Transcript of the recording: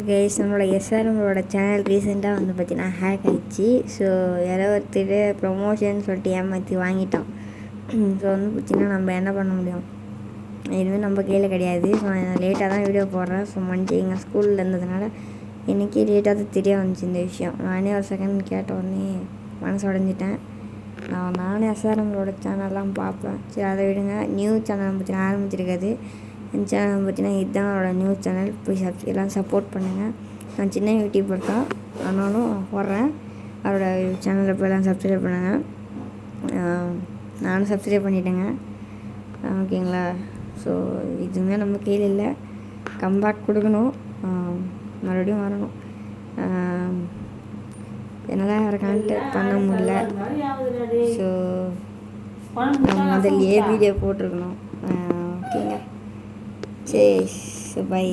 Guys நம்மளோட எஸ்ஆர்எம்மோட channel ரீசெண்டாக வந்து பார்த்தீங்கன்னா ஹேக் ஆகிடுச்சு. ஸோ யாரோ ஒருத்தர் ப்ரொமோஷன் சொல்லிட்டு ஏமாற்றி வாங்கிட்டோம். ஸோ வந்து பார்த்திங்கன்னா நம்ம என்ன பண்ண முடியும், எதுவுமே நம்ம கையில் கிடையாது. ஸோ நான் லேட்டாக தான் வீடியோ போடுறேன். ஸோ எங்கள் ஸ்கூலில் இருந்ததுனால இன்றைக்கி லேட்டாக தான் தெரிய வந்துச்சு இந்த விஷயம். நானே ஒரு செகண்ட் கேட்ட உடனே மனசு உடஞ்சிட்டேன். நானே எஸ்ஆர்எம்மோட சேனல்லாம் பார்ப்பேன். சரி அதை விடுங்க. நியூஸ் சேனல் பார்த்தீங்கன்னா ஆரம்பிச்சிருக்காது. என் சேனல் பார்த்தீங்கன்னா இதுதான் அவரோட நியூஸ் சேனல். போய் எல்லாம் சப்போர்ட் பண்ணுங்கள். நான் சின்ன யூடியூபர் தான், ஆனாலும் போடுறேன். அவரோட சேனலில் போய் எல்லாம் சப்ஸ்கிரைப் பண்ணுங்கள். நானும் சப்ஸ்கிரைப் பண்ணிட்டேங்க. ஓகேங்களா? ஸோ இதுவுமே நம்ம கையில் இல்லை. கம்பேக் கொடுக்கணும், மறுபடியும் வரணும். என்னால் வேறு கான்டாக்ட் பண்ண முடியல. ஸோ நான் முதல்லையே வீடியோ போட்டிருக்கணும். ஓகேங்க, சரி, பை.